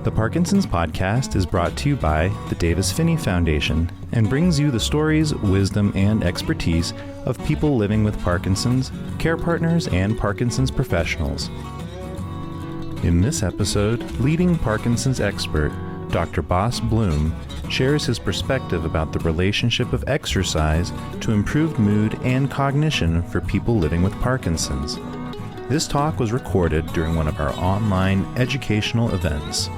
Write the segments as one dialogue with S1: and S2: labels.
S1: The Parkinson's Podcast is brought to you by the Davis Phinney Foundation and brings you the stories, wisdom, and expertise of people living with Parkinson's, care partners, and Parkinson's professionals. In this episode, leading Parkinson's expert, Dr. Bastiaan Bloem, shares his perspective about the relationship of exercise to improved mood and cognition for people living with Parkinson's. This talk was recorded during one of our online educational events.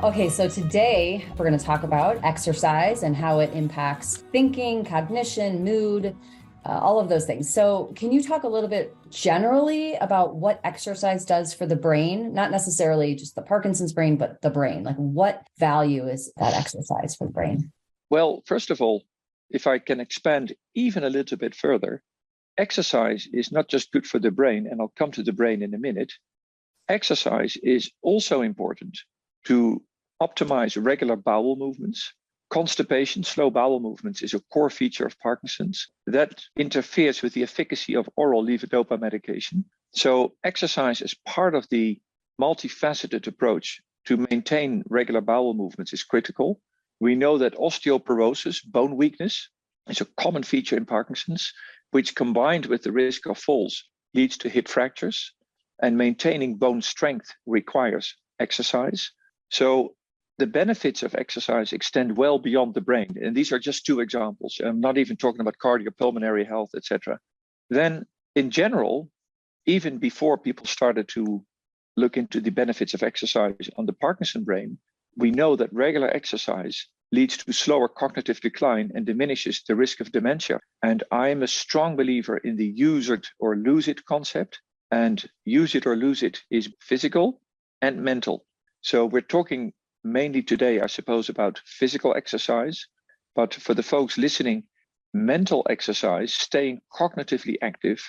S2: Okay, so today we're going to talk about exercise and how it impacts thinking, cognition, mood, all of those things. So can you talk a little bit generally about what exercise does for the brain? Not necessarily just the Parkinson's brain, but the brain. Like, what value is that exercise for the brain?
S3: Well, first of all, if I can expand even a little bit further, exercise is not just good for the brain, and I'll come to the brain in a minute. Exercise is also important to optimize regular bowel movements. Constipation, slow bowel movements, is a core feature of Parkinson's that interferes with the efficacy of oral levodopa medication. So exercise as part of the multifaceted approach to maintain regular bowel movements is critical. We know that osteoporosis, bone weakness, is a common feature in Parkinson's, which combined with the risk of falls leads to hip fractures, and maintaining bone strength requires exercise. So the benefits of exercise extend well beyond the brain. And these are just two examples. I'm not even talking about cardiopulmonary health, etc. Then in general, even before people started to look into the benefits of exercise on the Parkinson brain, we know that regular exercise leads to slower cognitive decline and diminishes the risk of dementia. And I am a strong believer in the use it or lose it concept. And use it or lose it is physical and mental. So we're talking mainly today, I suppose, about physical exercise. But for the folks listening, mental exercise, staying cognitively active,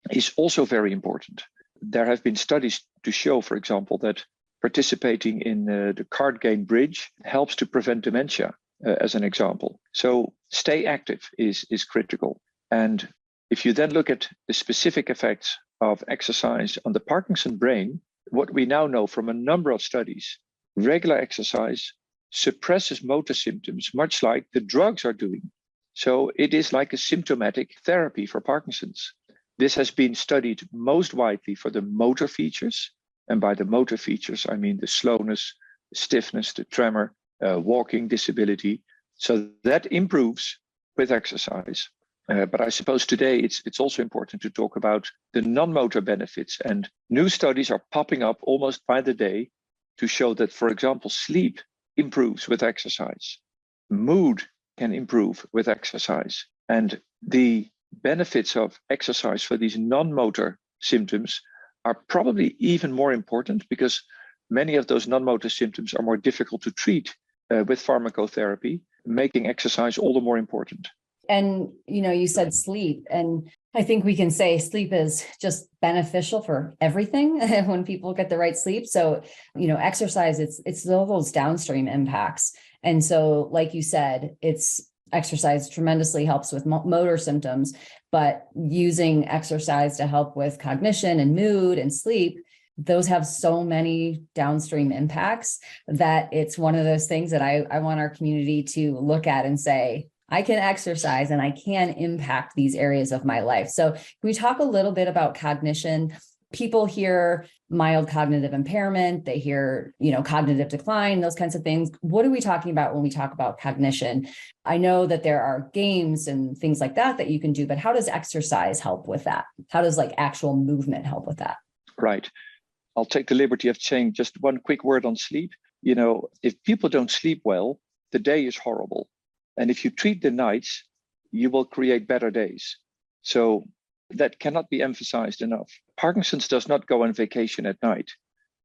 S3: is also very important. There have been studies to show, for example, that participating in the card game bridge helps to prevent dementia, as an example. So stay active is critical. And if you then look at the specific effects of exercise on the Parkinson brain, what we now know from a number of studies, regular exercise suppresses motor symptoms, much like the drugs are doing. So it is like a symptomatic therapy for Parkinson's. This has been studied most widely for the motor features. And by the motor features, I mean the slowness, the stiffness, the tremor, walking disability. So that improves with exercise. But I suppose today it's also important to talk about the non-motor benefits. And new studies are popping up almost by the day to show that, for example, sleep improves with exercise. Mood can improve with exercise. And the benefits of exercise for these non-motor symptoms are probably even more important because many of those non-motor symptoms are more difficult to treat with pharmacotherapy, making exercise all the more important.
S2: And, you said sleep, and I think we can say sleep is just beneficial for everything when people get the right sleep. So, exercise, it's all those downstream impacts. And so, like you said, exercise tremendously helps with motor symptoms, but using exercise to help with cognition and mood and sleep, those have so many downstream impacts that it's one of those things that I want our community to look at and say, I can exercise and I can impact these areas of my life. So can we talk a little bit about cognition? People hear mild cognitive impairment, they hear, cognitive decline, those kinds of things. What are we talking about when we talk about cognition? I know that there are games and things like that you can do, but how does exercise help with that? How does actual movement help with that?
S3: Right. I'll take the liberty of saying just one quick word on sleep. If people don't sleep well, the day is horrible. And if you treat the nights, you will create better days. So that cannot be emphasized enough. Parkinson's does not go on vacation at night.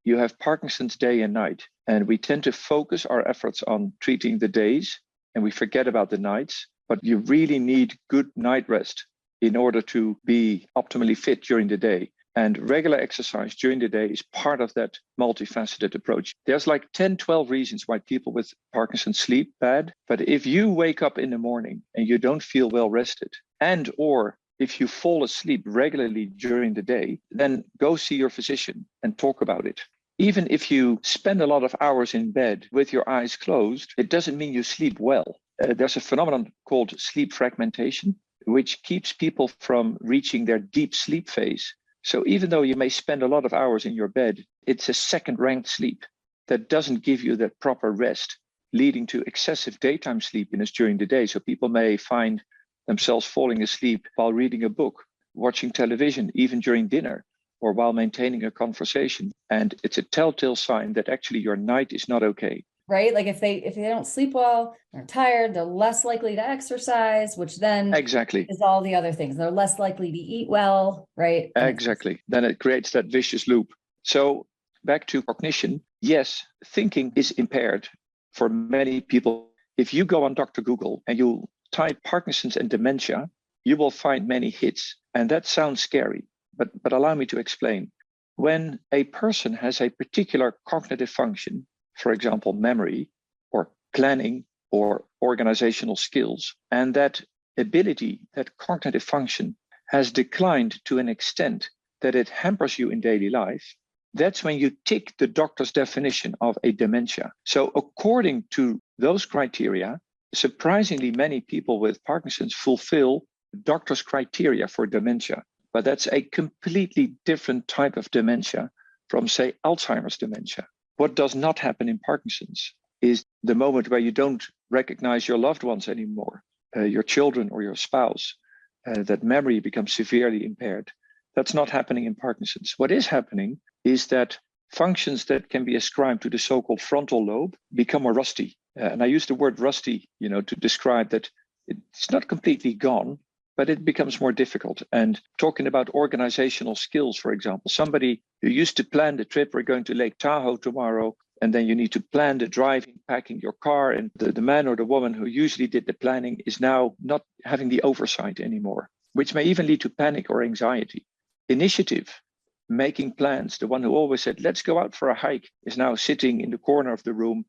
S3: You have Parkinson's day and night. And we tend to focus our efforts on treating the days and we forget about the nights. But you really need good night rest in order to be optimally fit during the day. And regular exercise during the day is part of that multifaceted approach. There's like 10, 12 reasons why people with Parkinson's sleep bad. But if you wake up in the morning and you don't feel well rested, and or if you fall asleep regularly during the day, then go see your physician and talk about it. Even if you spend a lot of hours in bed with your eyes closed, it doesn't mean you sleep well. There's a phenomenon called sleep fragmentation, which keeps people from reaching their deep sleep phase. So even though you may spend a lot of hours in your bed, it's a second-ranked sleep that doesn't give you that proper rest, leading to excessive daytime sleepiness during the day. So people may find themselves falling asleep while reading a book, watching television, even during dinner, or while maintaining a conversation. And it's a telltale sign that actually your night is not okay.
S2: Right? Like if they don't sleep well, they're tired, they're less likely to exercise, which then
S3: exactly
S2: is all the other things. They're less likely to eat well, right?
S3: Exactly. Then it creates that vicious loop. So back to cognition. Yes, thinking is impaired for many people. If you go on Dr. Google and you type Parkinson's and dementia, you will find many hits. And that sounds scary, but allow me to explain. When a person has a particular cognitive function, for example, memory or planning or organizational skills, and that ability, that cognitive function has declined to an extent that it hampers you in daily life, that's when you tick the doctor's definition of a dementia. So according to those criteria, surprisingly many people with Parkinson's fulfill doctor's criteria for dementia. But that's a completely different type of dementia from, say, Alzheimer's dementia. What does not happen in Parkinson's is the moment where you don't recognize your loved ones anymore, your children or your spouse, that memory becomes severely impaired. That's not happening in Parkinson's. What is happening is that functions that can be ascribed to the so-called frontal lobe become more rusty. And I use the word rusty, to describe that it's not completely gone, but it becomes more difficult. And talking about organizational skills, for example, somebody who used to plan the trip, we're going to Lake Tahoe tomorrow, and then you need to plan the driving, packing your car, and the man or the woman who usually did the planning is now not having the oversight anymore, which may even lead to panic or anxiety. Initiative, making plans, the one who always said, let's go out for a hike, is now sitting in the corner of the room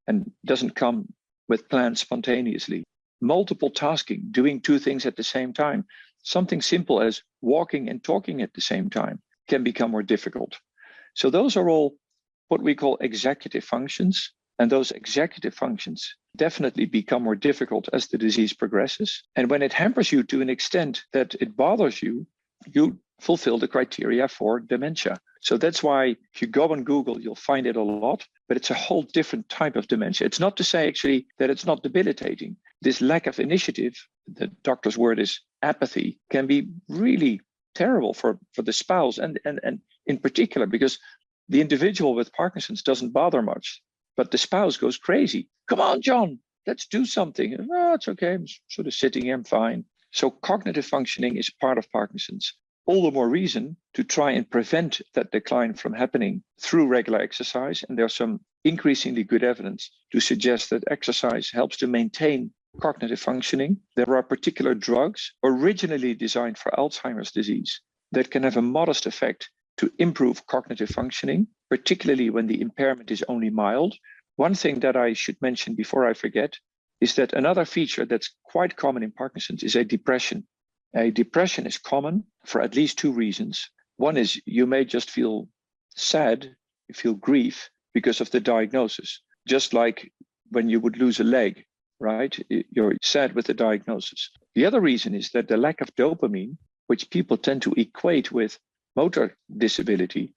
S3: and doesn't come with plans spontaneously. Multiple tasking, doing two things at the same time, something simple as walking and talking at the same time can become more difficult. So those are all what we call executive functions. And those executive functions definitely become more difficult as the disease progresses. And when it hampers you to an extent that it bothers you, you fulfill the criteria for dementia. So that's why if you go on Google, you'll find it a lot, but it's a whole different type of dementia. It's not to say actually that it's not debilitating. This lack of initiative, the doctor's word is apathy, can be really terrible for the spouse and in particular, because the individual with Parkinson's doesn't bother much, but the spouse goes crazy. Come on, John, let's do something. Oh, it's okay. I'm sort of sitting here, I'm fine. So cognitive functioning is part of Parkinson's. All the more reason to try and prevent that decline from happening through regular exercise. And there's some increasingly good evidence to suggest that exercise helps to maintain cognitive functioning. There are particular drugs originally designed for Alzheimer's disease that can have a modest effect to improve cognitive functioning, particularly when the impairment is only mild. One thing that I should mention before I forget is that another feature that's quite common in Parkinson's is a depression. A depression is common for at least two reasons. One is you may just feel sad, you feel grief because of the diagnosis, just like when you would lose a leg, right? You're sad with the diagnosis. The other reason is that the lack of dopamine, which people tend to equate with motor disability,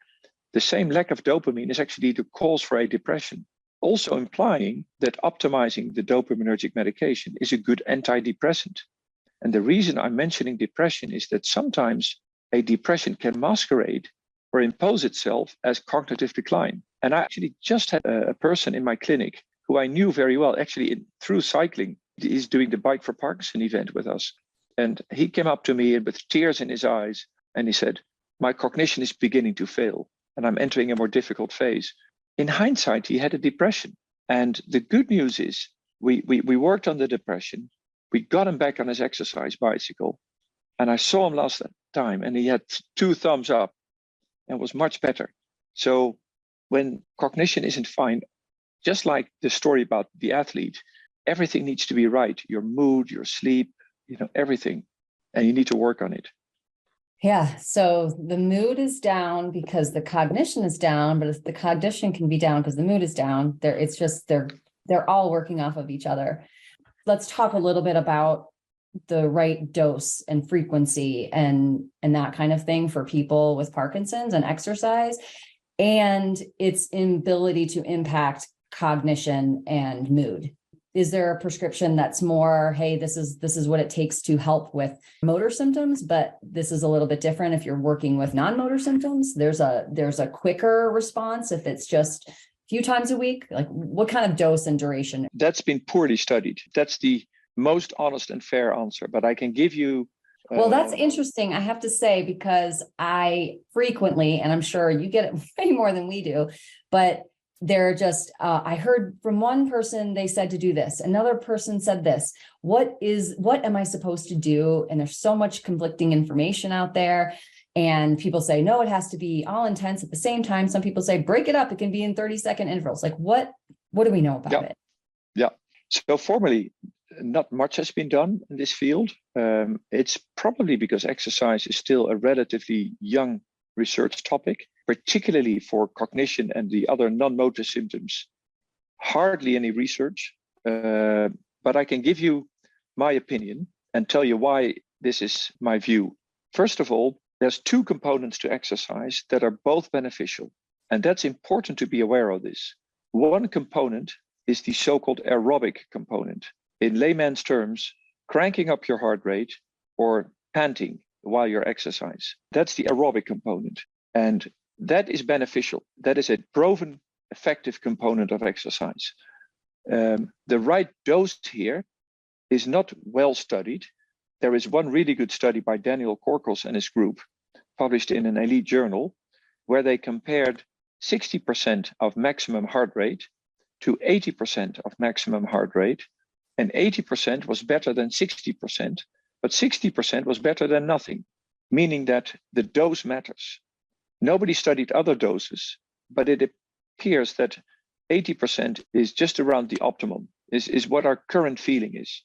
S3: the same lack of dopamine is actually the cause for a depression, also implying that optimizing the dopaminergic medication is a good antidepressant. And the reason I'm mentioning depression is that sometimes a depression can masquerade or impose itself as cognitive decline. And I actually just had a person in my clinic who I knew very well, actually through cycling. He's doing the Bike for Parkinson event with us. And he came up to me and with tears in his eyes, and he said, my cognition is beginning to fail, and I'm entering a more difficult phase. In hindsight, he had a depression. And the good news is we worked on the depression. We got him back on his exercise bicycle, and I saw him last time, and he had 2 thumbs up. and was much better. So when cognition isn't fine, just like the story about the athlete, everything needs to be right. Your mood, your sleep, everything. And you need to work on it.
S2: Yeah. So the mood is down because the cognition is down, but the cognition can be down because the mood is down. They're all working off of each other. Let's talk a little bit about the right dose and frequency and that kind of thing for people with Parkinson's and exercise and its ability to impact cognition and mood. Is there a prescription that's more, hey, this is what it takes to help with motor symptoms, but this is a little bit different if you're working with non-motor symptoms? There's a quicker response if it's just a few times a week. Like what kind of dose and duration?
S3: That's been poorly studied. That's the most honest and fair answer, but I can give you.
S2: Well, that's interesting, I have to say, because I frequently, and I'm sure you get it way more than we do, but they're just, I heard from one person, they said to do this. Another person said this. What am I supposed to do? And there's so much conflicting information out there. And people say, no, it has to be all intense at the same time. Some people say, break it up. It can be in 30-second intervals. Like what do we know about it?
S3: Yeah. So formally, not much has been done in this field. It's probably because exercise is still a relatively young research topic, particularly for cognition and the other non-motor symptoms. Hardly any research, but I can give you my opinion and tell you why this is my view. First of all, there's two components to exercise that are both beneficial, and that's important to be aware of this. One component is the so-called aerobic component. In layman's terms, cranking up your heart rate or panting while you exercise. That's the aerobic component. And that is beneficial. That is a proven effective component of exercise. The right dose here is not well studied. There is one really good study by Daniel Korkels and his group, published in an elite journal, where they compared 60% of maximum heart rate to 80% of maximum heart rate. And 80% was better than 60%, but 60% was better than nothing, meaning that the dose matters. Nobody studied other doses, but it appears that 80% is just around the optimum, is what our current feeling is.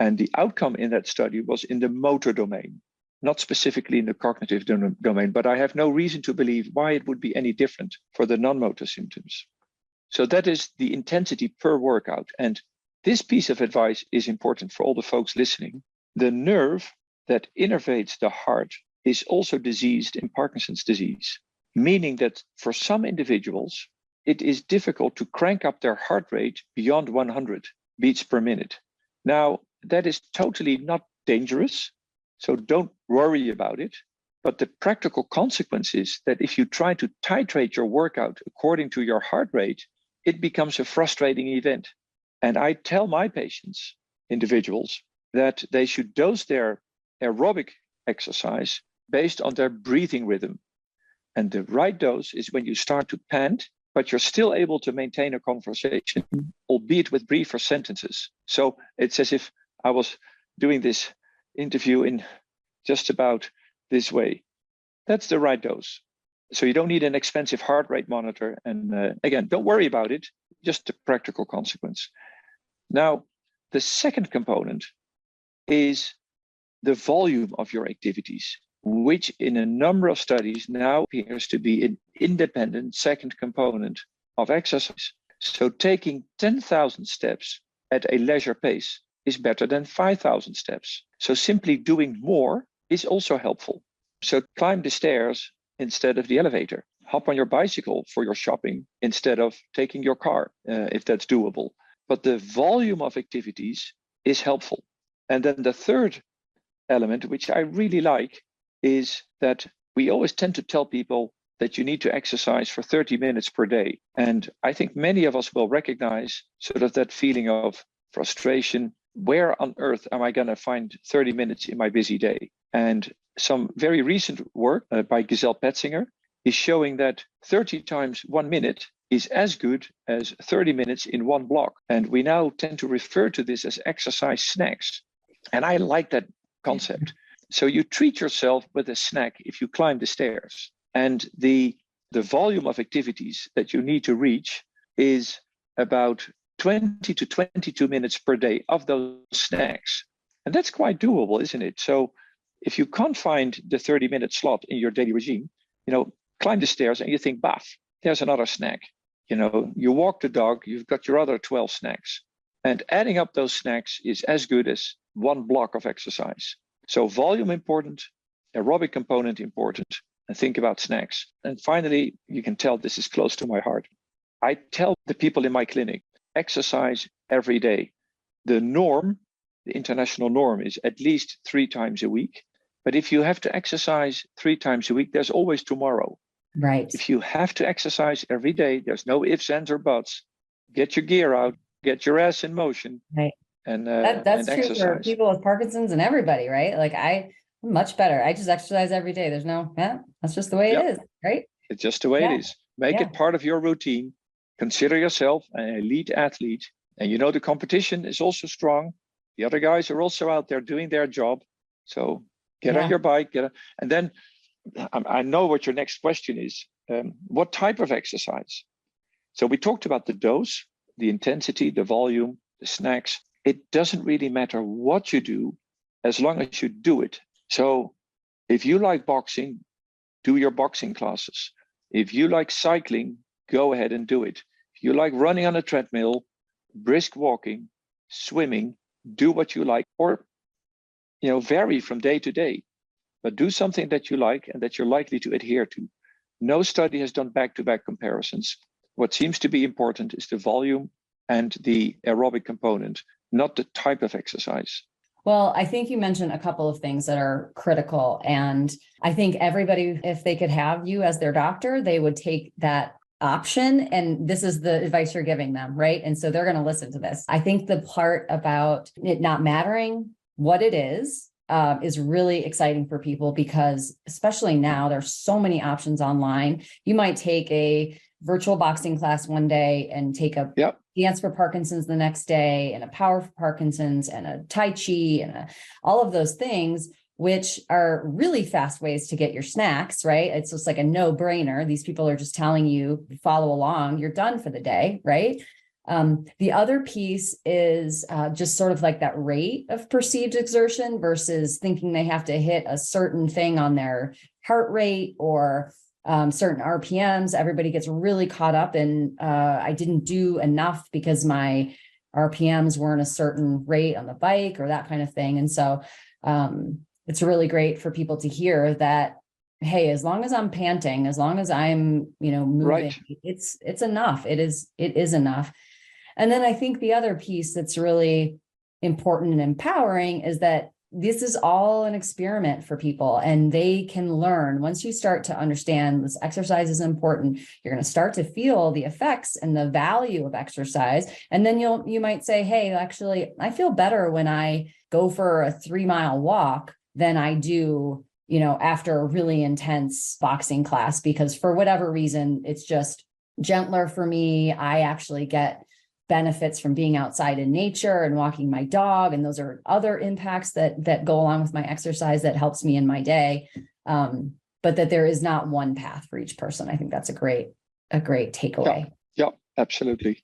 S3: And the outcome in that study was in the motor domain, not specifically in the cognitive domain, but I have no reason to believe why it would be any different for the non-motor symptoms. So that is the intensity per workout. And this piece of advice is important for all the folks listening. The nerve that innervates the heart is also diseased in Parkinson's disease, meaning that for some individuals, it is difficult to crank up their heart rate beyond 100 beats per minute. Now, that is totally not dangerous, so don't worry about it. But the practical consequence is that if you try to titrate your workout according to your heart rate, it becomes a frustrating event. And I tell my patients, individuals, that they should dose their aerobic exercise based on their breathing rhythm. And the right dose is when you start to pant, but you're still able to maintain a conversation, albeit with briefer sentences. So it's as if I was doing this interview in just about this way. That's the right dose. So you don't need an expensive heart rate monitor. And again, don't worry about it, just the practical consequence. Now, the second component is the volume of your activities, which in a number of studies now appears to be an independent second component of exercise. So taking 10,000 steps at a leisure pace is better than 5,000 steps. So simply doing more is also helpful. So climb the stairs instead of the elevator. Hop on your bicycle for your shopping instead of taking your car, if that's doable. But the volume of activities is helpful. And then the third element, which I really like, is that we always tend to tell people that you need to exercise for 30 minutes per day. And I think many of us will recognize sort of that feeling of frustration. Where on earth am I going to find 30 minutes in my busy day? And some very recent work by Giselle Petzinger is showing that 30 times 1 minute is as good as 30 minutes in one block. And we now tend to refer to this as exercise snacks. And I like that concept. So you treat yourself with a snack if you climb the stairs. And the volume of activities that you need to reach is about 20 to 22 minutes per day of those snacks. And that's quite doable, isn't it? So if you can't find the 30-minute slot in your daily regime, climb the stairs and you think, bath, there's another snack. You walk the dog, you've got your other 12 snacks. And adding up those snacks is as good as one block of exercise. So volume important, aerobic component important, and think about snacks. And finally, you can tell this is close to my heart. I tell the people in my clinic, exercise every day. The norm, the international norm, is at least 3 times a week. But if you have to exercise 3 times a week, there's always tomorrow.
S2: Right.
S3: If you have to exercise every day, there's no ifs, ands, or buts. Get your gear out, get your ass in motion.
S2: Right.
S3: And
S2: that's
S3: and
S2: true
S3: exercise.
S2: for people with Parkinson's and everybody, right? Like I'm much better. I just exercise every day. There's that's just the way it is, right?
S3: It's just the way it is. Make it part of your routine. Consider yourself an elite athlete. And the competition is also strong. The other guys are also out there doing their job. So get on your bike. And then I know what your next question is. What type of exercise? So we talked about the dose, the intensity, the volume, the snacks. It doesn't really matter what you do as long as you do it. So if you like boxing, do your boxing classes. If you like cycling, go ahead and do it. If you like running on a treadmill, brisk walking, swimming, do what you like, or vary from day to day. But do something that you like and that you're likely to adhere to. No study has done back-to-back comparisons. What seems to be important is the volume and the aerobic component, not the type of exercise.
S2: Well, I think you mentioned a couple of things that are critical. And I think everybody, if they could have you as their doctor, they would take that option. And this is the advice you're giving them, right? And so they're going to listen to this. I think the part about it not mattering what it is really exciting for people, because especially now there's so many options online. You might take a virtual boxing class one day and take a dance for Parkinson's the next day, and a power for Parkinson's, and a Tai Chi, and all of those things, which are really fast ways to get your snacks, right? It's just like a no-brainer. These people are just telling you, follow along, you're done for the day, right? The other piece is just sort of like that rate of perceived exertion versus thinking they have to hit a certain thing on their heart rate or certain RPMs. Everybody gets really caught up in, I didn't do enough because my RPMs weren't a certain rate on the bike or that kind of thing. And so it's really great for people to hear that, hey, as long as I'm panting, as long as I'm, moving, it's enough. It is enough. And then I think the other piece that's really important and empowering is that this is all an experiment for people, and they can learn. Once you start to understand this exercise is important, you're going to start to feel the effects and the value of exercise. And then you might say, hey, actually, I feel better when I go for a 3-mile walk than I do, after a really intense boxing class, because for whatever reason, it's just gentler for me. I actually get benefits from being outside in nature and walking my dog. And those are other impacts that go along with my exercise that helps me in my day. But that there is not one path for each person. I think that's a great takeaway.
S3: Yeah, absolutely.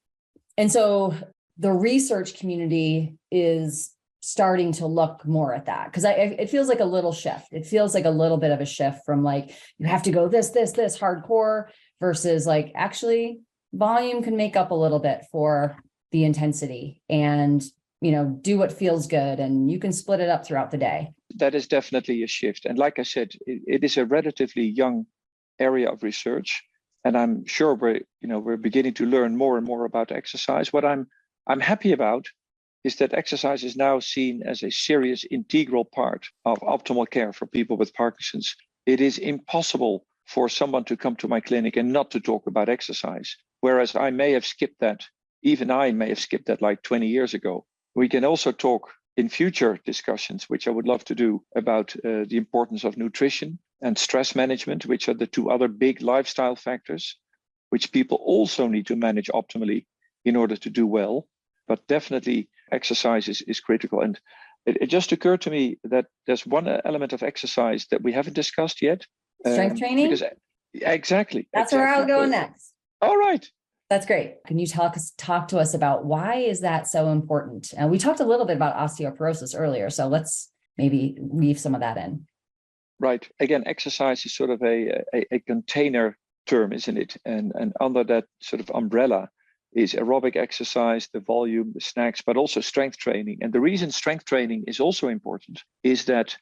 S2: And so the research community is starting to look more at that, because it feels like a little shift. It feels like a little bit of a shift from like, you have to go this hardcore versus like, actually, volume can make up a little bit for the intensity, and do what feels good, and you can split it up throughout the day.
S3: That is definitely a shift. And like I said, it is a relatively young area of research, and I'm sure we're beginning to learn more and more about exercise. What I'm happy about is that exercise is now seen as a serious integral part of optimal care for people with Parkinson's. It is impossible for someone to come to my clinic and not to talk about exercise. Whereas I may have skipped that, even I may have skipped that like 20 years ago. We can also talk in future discussions, which I would love to do, about the importance of nutrition and stress management, which are the two other big lifestyle factors, which people also need to manage optimally in order to do well. But definitely exercise is critical. And it just occurred to me that there's one element of exercise that we haven't discussed yet.
S2: Strength training?
S3: Exactly.
S2: That's where I'll go next.
S3: All right.
S2: That's great. Can you talk to us about why is that so important? We talked a little bit about osteoporosis earlier, so let's maybe weave some of that in.
S3: Right. Again, exercise is sort of a container term, isn't it? And under that sort of umbrella is aerobic exercise, the volume, the snacks, but also strength training. And the reason strength training is also important is that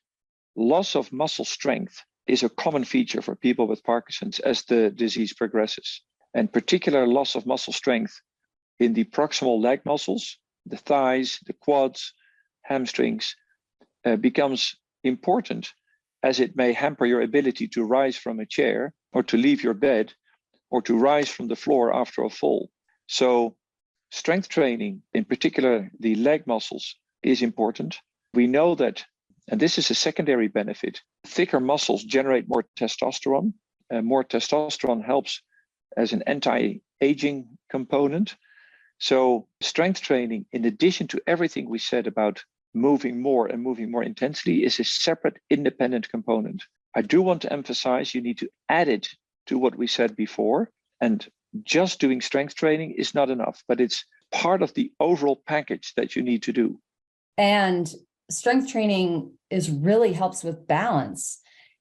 S3: loss of muscle strength is a common feature for people with Parkinson's as the disease progresses. And particular loss of muscle strength in the proximal leg muscles, the thighs, the quads, hamstrings, becomes important, as it may hamper your ability to rise from a chair or to leave your bed or to rise from the floor after a fall. So strength training, in particular the leg muscles, is important. We know that, and this is a secondary benefit, thicker muscles generate more testosterone. More testosterone helps as an anti-aging component. So strength training, in addition to everything we said about moving more and moving more intensely, is a separate independent component. I do want to emphasize you need to add it to what we said before, and just doing strength training is not enough, but it's part of the overall package that you need to do.
S2: And strength training really helps with balance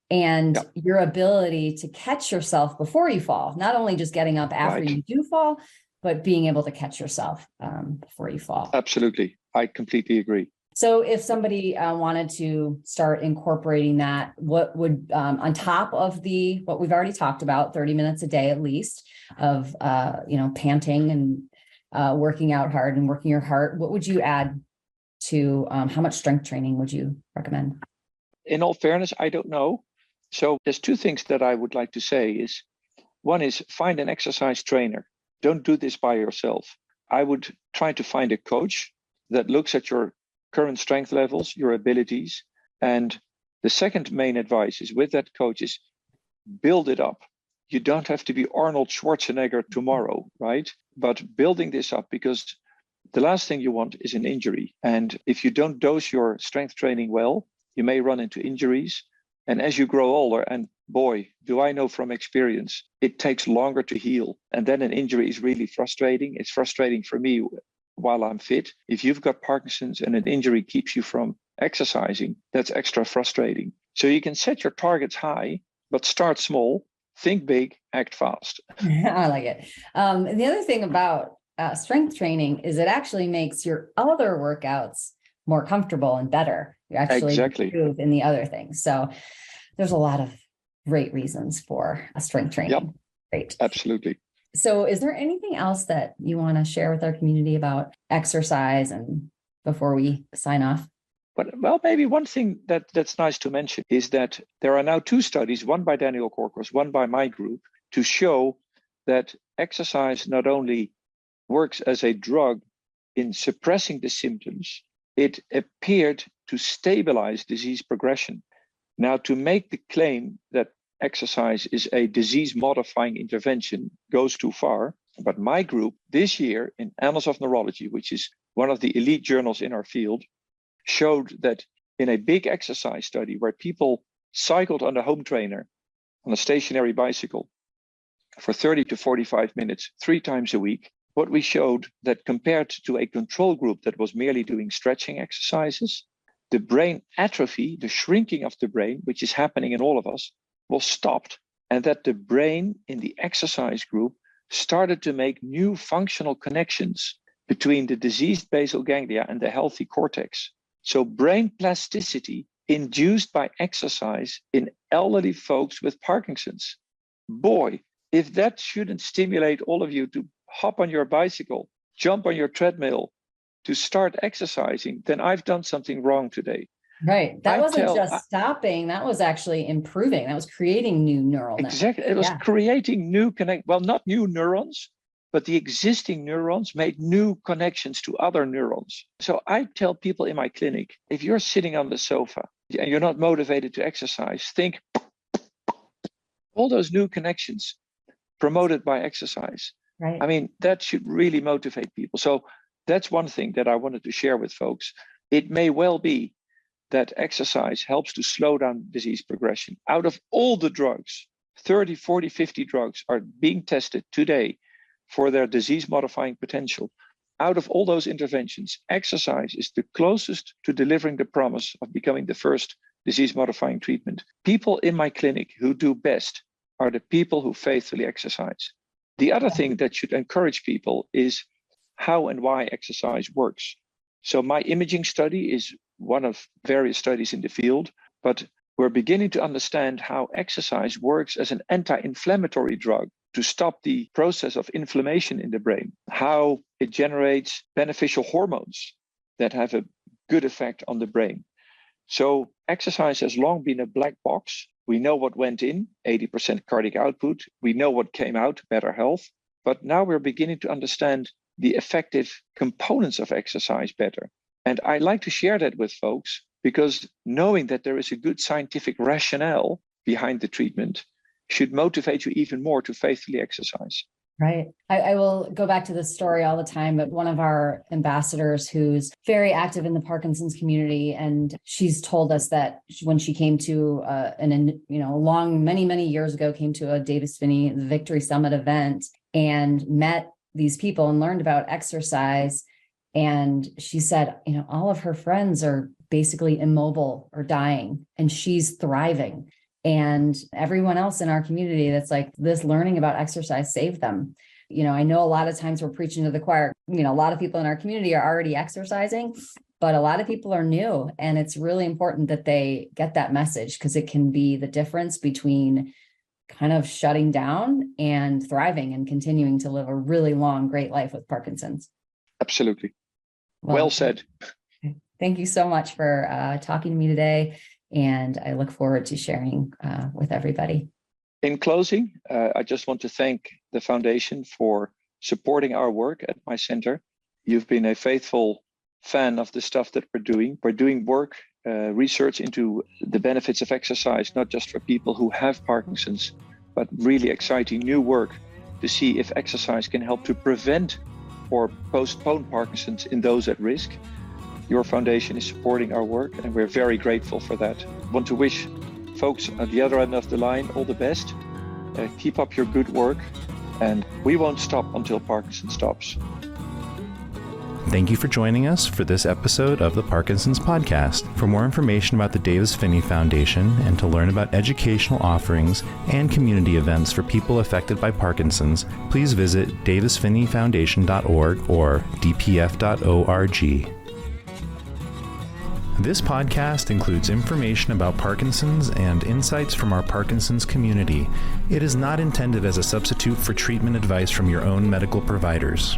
S2: and your ability to catch yourself before you fall, not only just getting up after you do fall, but being able to catch yourself before you fall.
S3: Absolutely. I completely agree.
S2: So if somebody wanted to start incorporating that, what would, on top of what we've already talked about, 30 minutes a day at least of, panting and working out hard and working your heart, what would you add to how much strength training would you recommend?
S3: In all fairness, I don't know. So there's two things that I would like to say is, one is find an exercise trainer. Don't do this by yourself. I would try to find a coach that looks at your current strength levels, your abilities. And the second main advice is with that coach is build it up. You don't have to be Arnold Schwarzenegger tomorrow, right? But building this up, because the last thing you want is an injury. And if you don't dose your strength training well, you may run into injuries. And as you grow older, and boy, do I know from experience, it takes longer to heal. And then an injury is really frustrating. It's frustrating for me while I'm fit. If you've got Parkinson's and an injury keeps you from exercising, that's extra frustrating. So you can set your targets high, but start small, think big, act fast.
S2: I like it. And the other thing about strength training is it actually makes your other workouts more comfortable and better. You actually improve in the other things. So there's a lot of great reasons for a strength training.
S3: Yep.
S2: Great.
S3: Absolutely.
S2: So is there anything else that you want to share with our community about exercise and before we sign off?
S3: Well, maybe one thing that's nice to mention is that there are now two studies, one by Daniel Corcos, one by my group, to show that exercise not only works as a drug in suppressing the symptoms, it appeared to stabilize disease progression. Now, to make the claim that exercise is a disease-modifying intervention goes too far. But my group this year in Annals of Neurology, which is one of the elite journals in our field, showed that in a big exercise study where people cycled on a home trainer on a stationary bicycle for 30 to 45 minutes, 3 times a week, what we showed that compared to a control group that was merely doing stretching exercises, the brain atrophy, the shrinking of the brain, which is happening in all of us, was stopped. And that the brain in the exercise group started to make new functional connections between the diseased basal ganglia and the healthy cortex. So brain plasticity induced by exercise in elderly folks with Parkinson's. Boy, if that shouldn't stimulate all of you to hop on your bicycle, jump on your treadmill, to start exercising, then I've done something wrong today.
S2: Right. That wasn't just stopping. That was actually improving. That was creating new neural networks.
S3: Exactly. It was creating new not new neurons, but the existing neurons made new connections to other neurons. So I tell people in my clinic, if you're sitting on the sofa and you're not motivated to exercise, think all those new connections promoted by exercise.
S2: Right.
S3: I mean, that should really motivate people. So that's one thing that I wanted to share with folks. It may well be that exercise helps to slow down disease progression. Out of all the drugs 30, 40, 50 drugs are being tested today for their disease-modifying potential. Out of all those interventions, exercise is the closest to delivering the promise of becoming the first disease-modifying treatment. People in my clinic who do best are the people who faithfully exercise. The other thing that should encourage people is how and why exercise works. So my imaging study is one of various studies in the field, but we're beginning to understand how exercise works as an anti-inflammatory drug to stop the process of inflammation in the brain, how it generates beneficial hormones that have a good effect on the brain. So exercise has long been a black box. We know what went in, 80% cardiac output. We know what came out, better health. But now we're beginning to understand the effective components of exercise better. And I like to share that with folks because knowing that there is a good scientific rationale behind the treatment should motivate you even more to faithfully exercise.
S2: Right. I will go back to this story all the time, but one of our ambassadors who's very active in the Parkinson's community, and she's told us that when she came to many years ago, came to a Davis Phinney Victory Summit event and met these people and learned about exercise. And she said, all of her friends are basically immobile or dying, and she's thriving. And everyone else in our community that's like this learning about exercise saved them. I know a lot of times we're preaching to the choir, a lot of people in our community are already exercising, but a lot of people are new. And it's really important that they get that message because it can be the difference between kind of shutting down and thriving and continuing to live a really long, great life with Parkinson's.
S3: Absolutely. Well said.
S2: Thank you so much for talking to me today. And I look forward to sharing with everybody.
S3: In closing, I just want to thank the foundation for supporting our work at my center. You've been a faithful fan of the stuff that we're doing. We're doing work, research into the benefits of exercise, not just for people who have Parkinson's, but really exciting new work to see if exercise can help to prevent or postpone Parkinson's in those at risk. Your foundation is supporting our work, and we're very grateful for that. I want to wish folks at the other end of the line all the best. Keep up your good work, and we won't stop until Parkinson stops.
S1: Thank you for joining us for this episode of the Parkinson's Podcast. For more information about the Davis Phinney Foundation and to learn about educational offerings and community events for people affected by Parkinson's, please visit davisphinneyfoundation.org or dpf.org. This podcast includes information about Parkinson's and insights from our Parkinson's community. It is not intended as a substitute for treatment advice from your own medical providers.